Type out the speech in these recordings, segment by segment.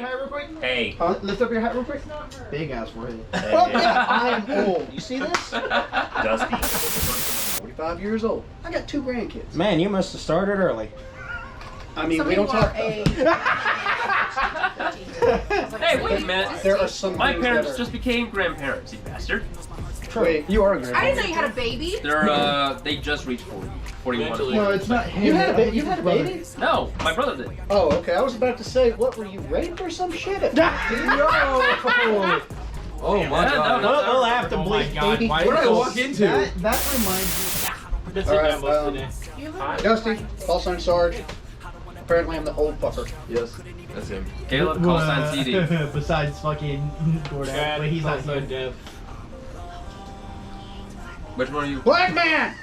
your hat real quick. Hey. Lift up your hat real quick. Big ass forehead. Well, yeah, I am old. You see this? Dusty. 45 years old. I got 2 grandkids. Man, you must have started early. I mean, we don't talk. Hey, wait a minute. There are some. My parents just became grandparents, you bastard. Wait, you are a grandparent. I didn't know you had a baby. They just reached 41. No, it's not. You had a baby. You had a baby? No, my brother did. Oh, okay. I was about to say, what were you raped or some shit? No. Oh my God! We'll have to bleep baby. What did I walk into? That reminds me. Alright, Dusty, call sign Sarge. Apparently I'm the old fucker. Yes, that's him. Caleb, call sign CD. Besides fucking Gordon. Wait, he's not here. Dev. Which one are you? Black man!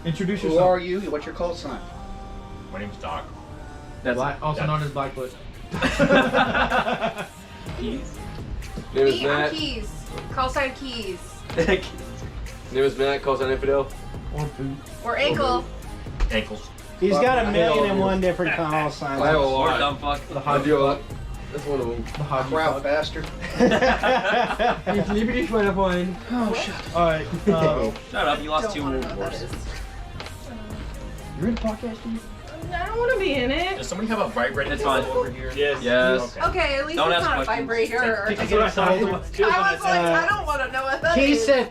Introduce Who yourself. are you? What's your call sign? My name's Doc. That's Also known as Blackfoot. Keys. Name is Me, I'm Matt. Keys. Call sign Keys. Name is Matt. Calls on Infidel. Or boot. Or ankle. Ankles. He's got 1,000,00001 different call signs. I have a Or lot. dumb fuck. The I Hodge. do a lot. That's one of them. The Hodge. Crowd bastard. Oh, shut up. Alright. Shut up, you lost 2 wars. You're in the podcast, dude? I don't want to be in it. Does somebody have a vibrator It's fine. over here? Yes. Okay, at least Don't it's ask not a questions. vibrator. That's what I thought. I was like, I don't want to know what that He is. said,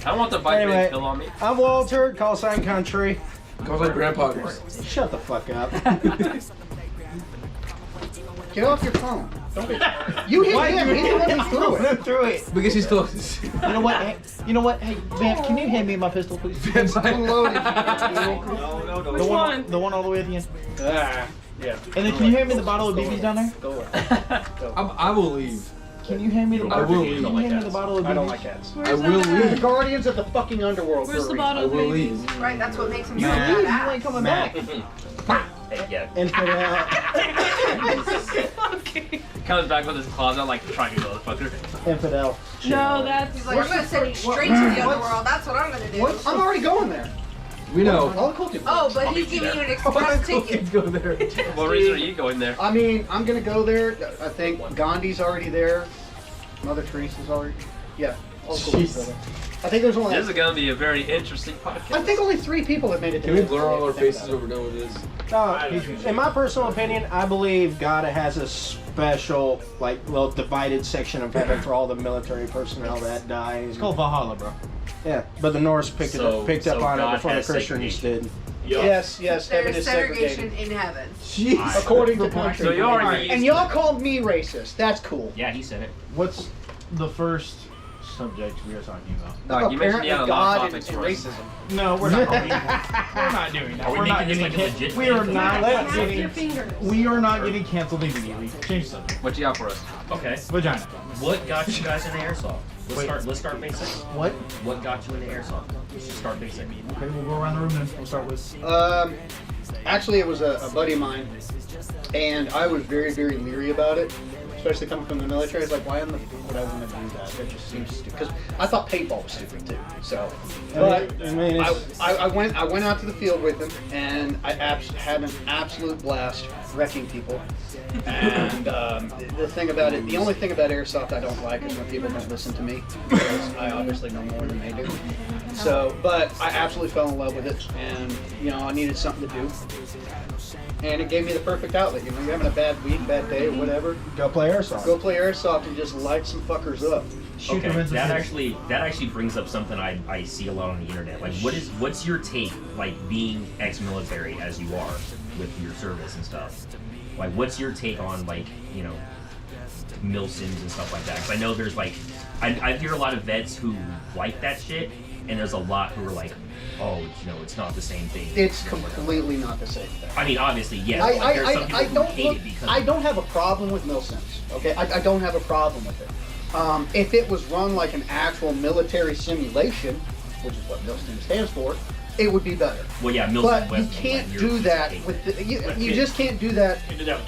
I don't want the vibrating Anyway. pill on me. I'm Walter, call sign country. Calls on Grandpa. Shut the fuck up. get off your phone. Don't be. You hit him. He's the one who threw it. Because he's close. You know what? Hey, Vamp, can you hand me my pistol, please? It's unloaded. The one all the way at the end. Yeah. And then can you hand me the bottle of BBs down there? Go away. I will leave. Can you hand me the I bottle? will Can you leave. hand me the bottle of BBs? I don't like cats. I will The leave. Guardians of the fucking underworld. Where's the brewery. I bottle of will babies? leave. Right, that's what makes him so You badass. ain't coming back. Hey, yeah. Infidel. Comes back with his claws out like trying to motherfucker. Infidel. No, that's. He's like, I'm gonna send you straight to the underworld. That's what I'm gonna do. What? I'm already going there. We know. I'll call you. Oh, but I'll he's meet you giving you there. an express ticket. Go there. What reason are you going there? I mean, I'm gonna go there. I think Gandhi's already there. Mother Teresa's already. Yeah. All cool people there. I think there's only. This is gonna be a very interesting podcast. I think only 3 people have made it to Can we the blur all our Think faces about when we're done with this? In my personal opinion, I believe God has a special, like, little divided section of heaven for all the military personnel that die. It's called Valhalla, bro. Yeah, but the Norse picked up on it God before the has Christians did. it. Yes, heaven There's is segregation segregated. in heaven. Jeez. According to country. So you already And y'all called me racist. That's cool. Yeah, he said it. What's the first subject we are talking about? Doc, you mentioned Apparently you had a lot God of and topics for us. racism. No, we're not. We're not doing that. Are we We're not making this getting like a legit We are thing? not Snap your getting. fingers. We are not getting canceled immediately. Change the subject. What you got for us? Okay. Vagina. What got you guys into airsoft? Wait. Let's start basic. What? What got you into airsoft? Let's just start basic. Okay, we'll go around the room then. We'll start with. Actually, it was a buddy of mine, and I was very, very leery about it, especially coming from the military. It's like, why in the fuck would I want to do that? That just seems stupid. Because I thought paintball was stupid too. So, but I mean, it's, I went out to the field with him, and I had an absolute blast wrecking people. And the thing about it, the only thing about airsoft I don't like is when people don't listen to me, because I obviously know more than they do. So, but I absolutely fell in love with it, and I needed something to do, and it gave me the perfect outlet. You're having a bad week, bad day, or whatever. go play airsoft. Go play airsoft and just light some fuckers up. Shoot Okay, them into that the- actually brings up something I see a lot on the internet. Like, what's your take, like, being ex-military as you are with your service and stuff? Like, what's your take on, like, milsims and stuff like that? Because I know there's, like, I hear a lot of vets who like that shit, and there's a lot who are like, oh, it's not the same thing. It's completely not the same thing. I mean, obviously, yes. But, like, there's some people who hate it because I don't have a problem with milsims. Okay, I don't have a problem with it. If it was run like an actual military simulation, which is what milsim stands for, it would be better. Well, yeah, milsim. But you like, can't you're do that taking- with the, you just can't do that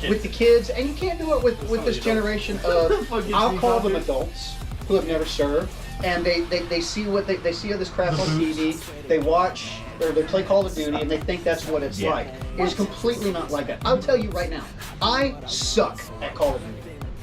with the kids, and you can't do it with this generation of, I'll call them adults who have never served, and they see they see this crap on TV. They watch or they play Call of Duty, and they think that's what it's like. It's completely not like that. I'll tell you right now, I suck at Call of Duty.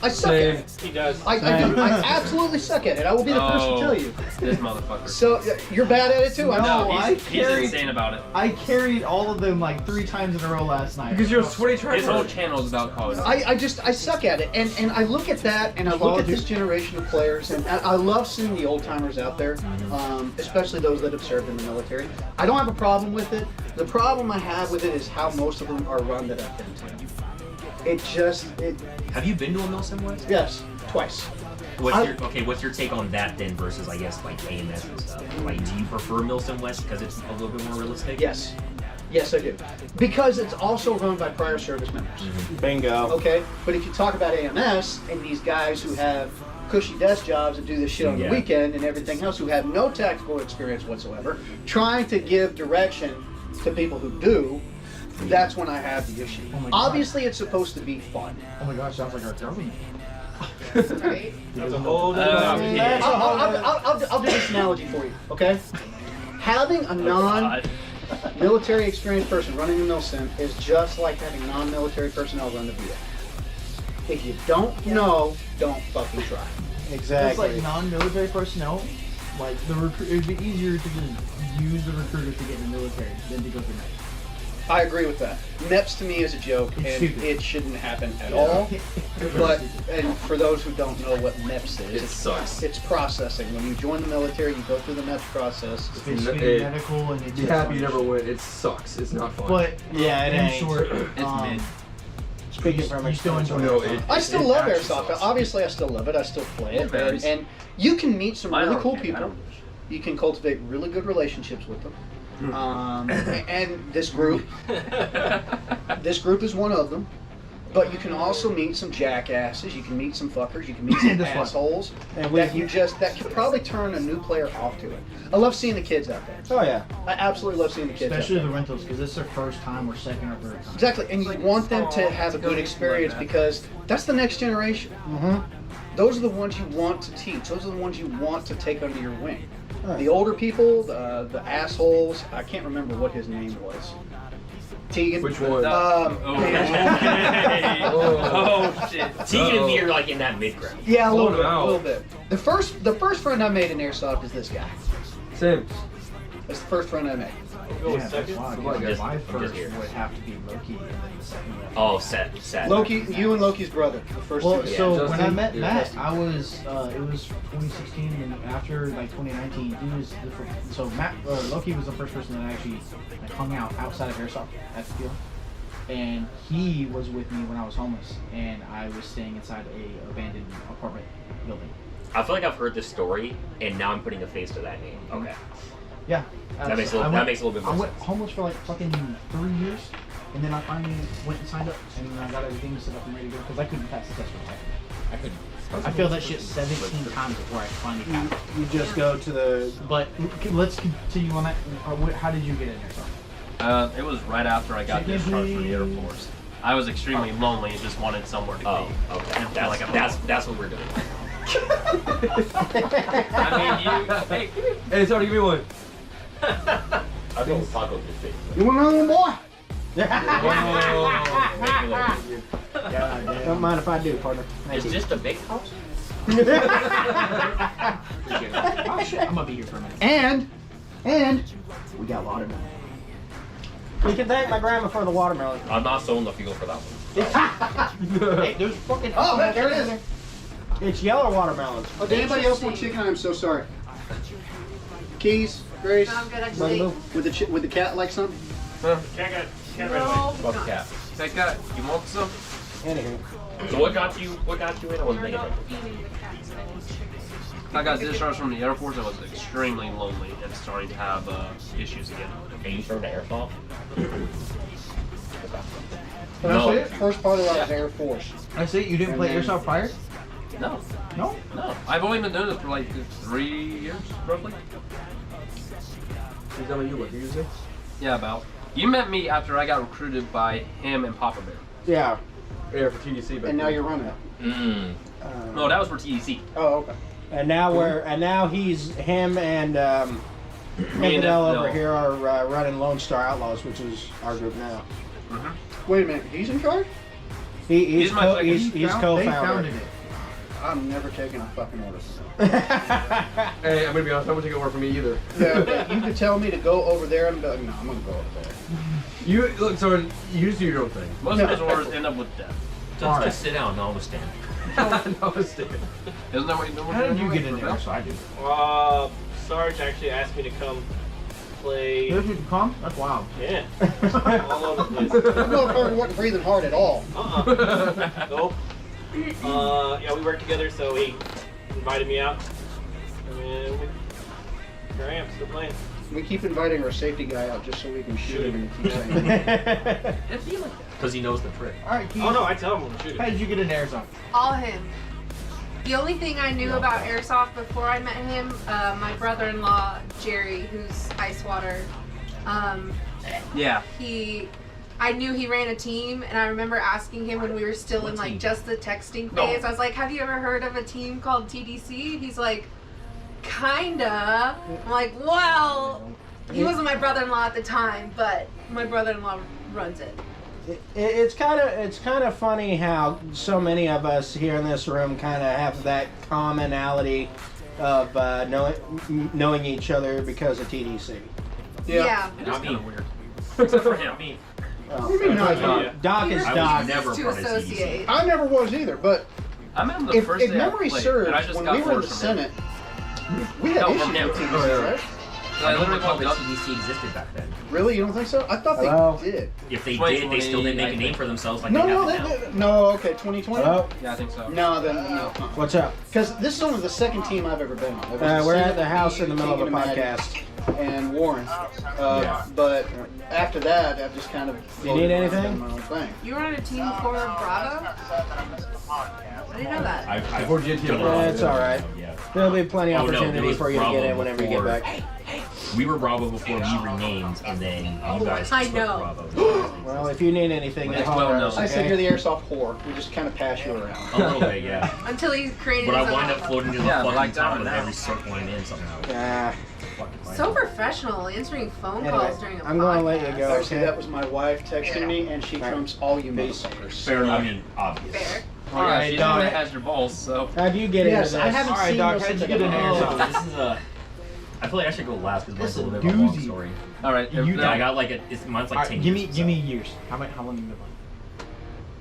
I suck at it. He does. I do. I absolutely suck at it. I will be the first to tell you. This motherfucker. So you're bad at it too. I know. No, I he's carried- insane about it. I carried all of them like 3 times in a row last night. Because you're a sweaty His whole tryhard. channel is about college. I suck at it, and I look at that, and I look at this generation of players, and I love seeing the old timers out there, especially those that have served in the military. I don't have a problem with it. The problem I have with it is how most of them are run that I've been to. Have you been to a Milsim West? Yes, twice. What's your take on that then versus I guess like AMS and stuff? Like, do you prefer Milsim West because it's a little bit more realistic? Yes, I do, because it's also run by prior service members. Bingo. Okay, but if you talk about AMS and these guys who have cushy desk jobs and do this shit on the weekend and everything else, who have no tactical experience whatsoever, trying to give direction to people who do, that's when I have the issue. Oh my God. Obviously, it's supposed to be fun. Oh my gosh, sounds like our government. Right? That's a whole yeah. I'll do this analogy for you, okay? Having a non-military experienced person running the milsim is just like having non-military personnel run the VA. If you don't know, don't fucking try. It's Exactly. like non-military personnel. Like it would be easier to just use the recruiters to get in the military than to go through that. I agree with that. MEPS to me is a joke, It's and stupid. it shouldn't happen at all. But, and for those who don't know what MEPS is, It sucks. It's processing. When you join the military, you go through the MEPS process. It's basically medical and it's Be happy you never went. It sucks. It's not fun. But Yeah, it in ain't. short, It's mid. Speaking from you still experience. enjoy No, it. it- I still it love actually airsoft. sucks. Obviously, I still love it. I still play it, varies. and you can meet some Mine really don't cool care. I people. don't- You can cultivate really good relationships with them. And this group is one of them. But you can also meet some jackasses. You can meet some fuckers. You can meet some This one. assholes And that could probably turn a new player off to it. I love seeing the kids out there. Oh yeah. I absolutely love seeing the kids. Especially out there. the rentals, because this is their first time or second or third time. Exactly, and you want them to have a good experience because that's the next generation. Those are the ones you want to teach. Those are the ones you want to take under your wing. The older people, the assholes. I can't remember what his name was. Tegan. Which one? Okay. Oh shit. Tegan and me are like in that mid ground. Yeah, a little Hold bit. him A out. little bit. The first friend I made in airsoft is this guy. Same. That's the first friend I made. Yeah, that's why. Come on, guys. My I'm just first here. would have to be Loki, and then the second one. Oh, set. Loki, you and Loki's brother. The first Well, two. Yeah. so when I Justin? met Yeah. Matt, I was it was 2016, and after like 2019, he was so Matt Loki was the first person that actually like, hung out outside of airsoft at the field, and he was with me when I was homeless, and I was staying inside a abandoned apartment building. I feel like I've heard this story, and now I'm putting a face to that name. Okay. Yeah, That makes a little- that makes a little bit more I went sense. homeless for like fucking 3 years, and then I finally went and signed up, and then I got everything set up and ready to go because I couldn't pass the test for a second. I couldn't. I failed that shit 17 times before I finally passed it. You just go to the. But let's continue on that. How did you get in there, It was right after I got discharged from the Air Force. I was extremely lonely and just wanted somewhere to be. Oh, okay. And feel like I'm That's what we're doing. I mean, you. Hey, Hey, sorry, give me one. I think Taco just fixed it. You want another one, boy? Don't mind if I do, partner. Is this the big house? Oh shit! I'm gonna be here for a minute. And we got watermelon. You can thank my grandma for the watermelon. I'm not sold enough to go for that one. Hey, there's fucking. Oh, there it is. It's yellow watermelons. Oh, did anybody else want chicken? I'm so sorry. Keys, Grace, No, I'm good, Buddy, actually. move. with the cat like something? No, Fuck not. cat. that guy, you want some? Anywho. So what got you in? I wasn't We're thinking not about eating the cats anymore. I got discharged from the Air Force. I was extremely lonely and starting to have issues again. it. You started to airsoft? Can I say it? First part of that was Air Force. I see you didn't play And then- airsoft prior. No, No. no. I've only been doing it for like 3 years, roughly. You tell me you what you say? Yeah, about. You met me after I got recruited by him and Papa Bear. Yeah. Yeah, for TDC. But And now you're running it. Mmm. No, that was for TEC. Oh, okay. And now he's him and Infidel over here are running Lone Star Outlaws, which is our group now. Wait a minute, he's in charge? He's my second- he's They co-founder. founded it. I'm never taking a fucking order from him. Hey, I'm gonna be honest. I won't take it over from me either. Yeah, but you could tell me to go over there and be like, no, I'm gonna go over there. You look. So you just do your own thing. Most of his orders end up with death. Just sit down, no, stand. No, stand. Isn't that what you do? How did you get in there? That's what I do. Sarge actually asked me to come play. Did you come? That's wild. Yeah. All over the place. That motherfucker wasn't breathing hard at all. Nope. Yeah, we worked together, so he invited me out. And here I am, still playing. We keep inviting our safety guy out just so we can shoot him and keep saying Because he knows the trick. Alright, Keith. Oh no, I tell him when to shoot How it. did you get into airsoft? All him. The only thing I knew about airsoft before I met him, my brother-in-law Jerry, who's ice water, Yeah. I knew he ran a team, and I remember asking him when we were still in like just the texting phase. I was like, "Have you ever heard of a team called TDC?" He's like, "Kinda." I'm like, "Well, he wasn't my brother-in-law at the time, but my brother-in-law runs it." It's kind of funny how so many of us here in this room kind of have that commonality of knowing each other because of TDC. Yeah. Not me. weird. Except for him. Me. Well, Yeah. Doc is He Doc. was never refuses to part of TDC. associate. I never was either, but I met him the if first day memory I played, serves, and I just when got we were in the orders from him. Senate, we had No, issues from him. with TDC, Oh, yeah. right? I literally thought called the Doug. TDC existed back then. Really? You don't think so? I thought Hello? they did. If they Wait, did, they still didn't make a I name think- for themselves like No, they no, have now. no, okay, 2020? Oh, Yeah, I think so. No, then, no. what's up? Because this is only the second team I've ever been on. There was We're Senate, at the house in the middle of a Tegan and Maddie, podcast. And Warren. Yeah. But after that, I've just kind of You need floated around anything? doing my own thing. You were on a team for Bravo? I didn't know that. I've Before GT, done Yeah, it's all right. Yeah. There'll be plenty of Oh, no, there opportunity was for you to get Bravo in whenever you get before. back. We were Bravo before we renamed, and then you guys I took know. Bravo. Well, if you need anything, Well, just it's well holler at known. us, I said okay? you're the airsoft whore. We just kind of pass you around. A little bit, yeah. Until he created But I his wind own. up floating to the Yeah, fucking like top down of now. every circle I'm in somehow. Yeah. Fucking So fine. professional, answering phone Anyway, calls during a I'm going to let you podcast. go. Actually, that was my wife texting me, and she trumps all you Peace. motherfuckers. Fair enough. I mean, obvious. Fair. Oh, yeah, Alright, she Doc. definitely has your balls, so. How'd you get Yes, into I this? haven't All right, seen Doc, those how'd since you I get got in home. airsoft? This is a. I feel like I should go last because mine's This a is little bit of a long doozy. story. Alright, You Yeah, I got like mine's like Alright, 10 give me years. give me years. How long have you been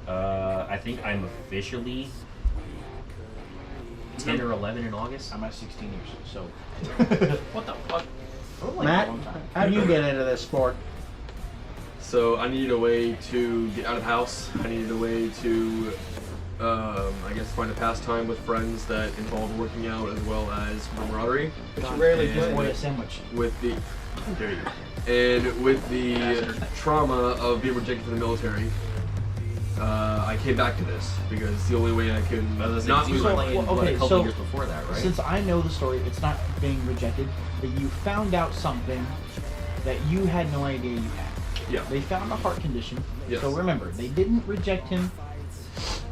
playing? I think I'm officially 10 or 11 in August. I'm at 16 years, so What the fuck? Matt, how'd you get into this sport? So I needed a way to get out of the house. I needed a way to, I guess, find a pastime with friends that involved working out as well as camaraderie. But you rarely And- play. boy, a sandwich. With the, there you go. And with the trauma of being rejected from the military, I came back to this because it's the only way I can not lose my so- life. well, What, okay, a couple so years before that, right? Since I know the story, it's not being rejected, but you found out something that you had no idea you had. Yeah. They found a heart condition. Yes. So remember, they didn't reject him.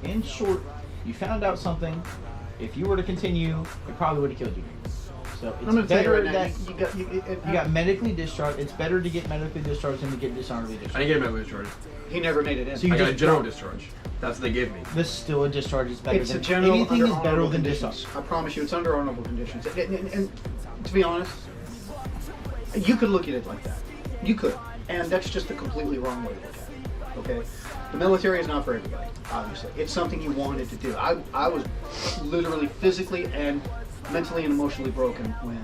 In short, you found out something. If you were to continue, it probably would have killed you. So I'm gonna it's tell you better right now, that you you got medically discharged. It's better to get medically discharged than to get dishonorably I discharged. didn't get my discharge. he never made it in. So you I got a just general discharge. That's what they gave me. This is still a discharge. It's better It's a than general anything under is better honorable than conditions. discharge. I promise you, it's under honorable conditions. And to be honest, you could look at it like that. You could, and that's just a completely wrong way to look at it. Okay, the military is not for everybody. Obviously, it's something you wanted to do. I was literally physically and mentally and emotionally broken when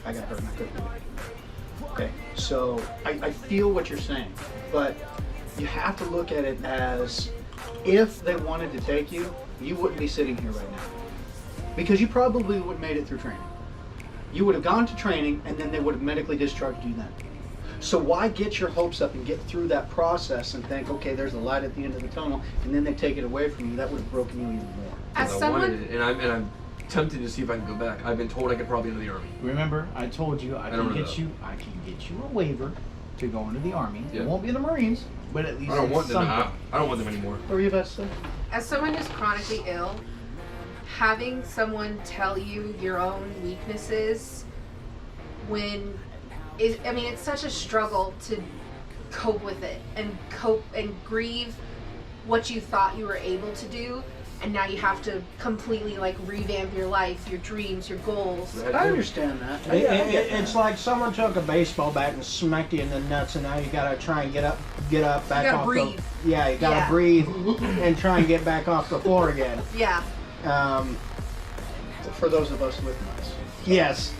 I got hurt and I couldn't do it. Okay, so I feel what you're saying, but you have to look at it as if they wanted to take you, you wouldn't be sitting here right now. Because you probably would have made it through training. You would have gone to training and then they would have medically discharged you then. So why get your hopes up and get through that process and think, okay, there's a light at the end of the tunnel, and then they take it away from you? That would have broken you even more. As I wanted someone, it, and I'm tempted to see if I can go back. I've been told I could probably enter the army. Remember, I told you I don't can know get that. you. I can get you a waiver to go into the army. Yeah. It won't be in the Marines, but at least I don't it's want them. something. I don't want them anymore. What were you about to say? as someone who's chronically ill, having someone tell you your own weaknesses it's such a struggle to cope with it and grieve what you thought you were able to do, and now you have to completely like revamp your life, your dreams, your goals. I understand that. It's like someone took a baseball bat and smacked you in the nuts, and now you gotta try and get up, back gotta off breathe. you gotta breathe and try and get back off the floor again. Yeah. For those of us with nuts. Yes.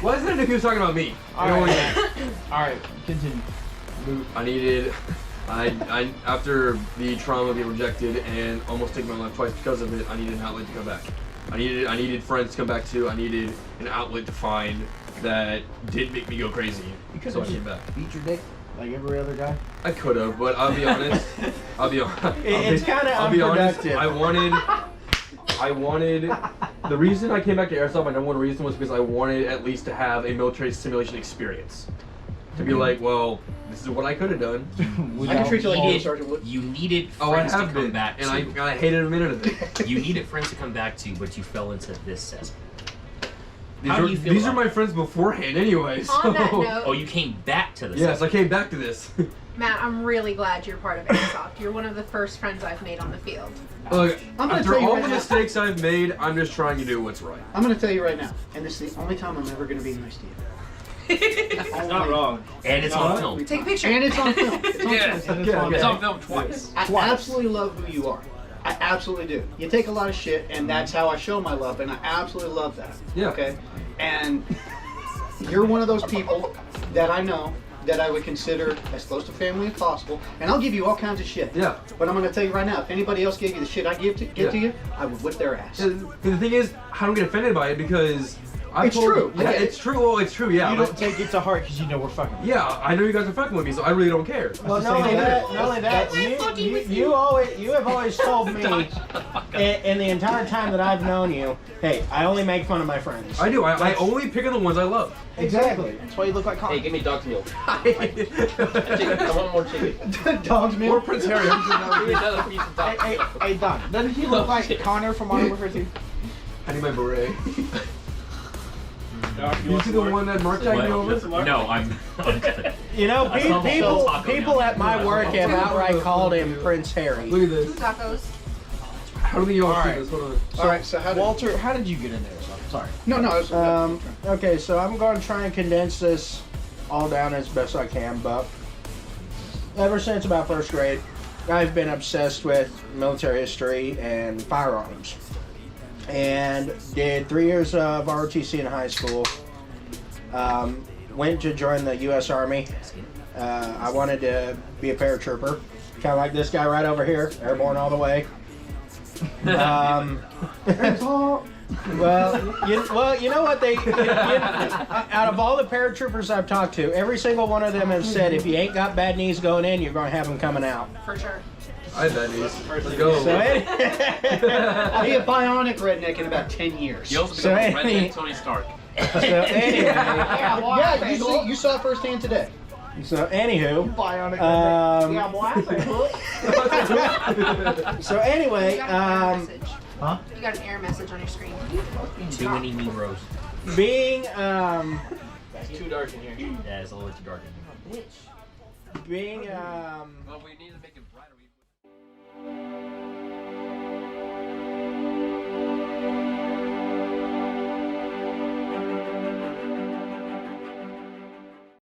Why isn't it if he was talking about me? Alright, continue. I after the trauma of being rejected and almost taking my life twice because of it, I needed an outlet to come back. I needed friends to come back to. I needed an outlet to find that didn't make me go crazy. So I came back. Beat your dick like every other guy. I could have, but I'll be honest. It's kind of unproductive. I wanted. The reason I came back to Airsoft, my number one reason was because I wanted at least to have a military simulation experience. To be like, well, this is what I could have done. I can treat you like you, Sergeant Wood. You needed Oh, I friends to have come been, back and to. I hated a minute of it. You needed friends to come back to, but you fell into this cesspool. These are my friends beforehand anyway. So. On that note, Oh, you came back to this. Yes, I came back to this. Matt, I'm really glad you're part of Airsoft. You're one of the first friends I've made on the field. Look, I'm gonna after tell you all right the now. mistakes I've made, I'm just trying to do what's right. I'm going to tell you right now, and this is the only time I'm ever going to be nice to you. It's not wrong. And it's on film. Take a picture. And it's on film. It's on Yeah, film. it's on film twice. I absolutely love who you are. I absolutely do. You take a lot of shit, and that's how I show my love, and I absolutely love that. Yeah. Okay? And you're one of those people that I know that I would consider as close to family as possible, and I'll give you all kinds of shit. Yeah. But I'm going to tell you right now, if anybody else gave you the shit I give to you, I would whip their ass. The thing is, I don't get offended by it because It's true. Yeah, it's true. Oh, it's true. Yeah. You but- don't take it to heart because you know we're fucking. yeah, I know you guys are fucking with me, so I really don't care. Well, not only that, you have always told me in the entire time that I've known you, hey, I only make fun of my friends. I do. I only pick on the ones I love. Exactly. That's why you look like Connor. Hey, give me dog's milk. Chicken. I want more chicken. Dog's Or meal. Prince Harry. Give me another piece of dog. Hey, Don, doesn't he look like Connor from Modern Warfare 2? I need my beret. Dog, You see the one that Mark tagged me over? No, I'm good. You know, I saw the whole taco people down. at my work have outright called him Prince Harry. Look at this. Tacos. How do you all see Alright. this? Hold on. All right, so how did... Walter, how did you get in there? Sorry. No, I was... Okay, so I'm going to try and condense this all down as best I can, but ever since about first grade, I've been obsessed with military history and firearms. And did 3 years of ROTC in high school. Went to join the U.S. Army. I wanted to be a paratrooper, kind of like this guy right over here, airborne all the way. Well, you know what out of all the paratroopers I've talked to, every single one of them have said if you ain't got bad knees going in, you're going to have them coming out. For sure. I bet these. Let's go. So, I'll be a bionic redneck in about 10 years. You also So become a any- redneck Tony Stark. anyway, Yeah, you saw it firsthand today. anywho, Bionic. so anyway, You got an error message. Huh? You got an error message on your screen. Too many Negroes. being It's too dark in here. Yeah, it's a little too dark in here. being Well, we need to make it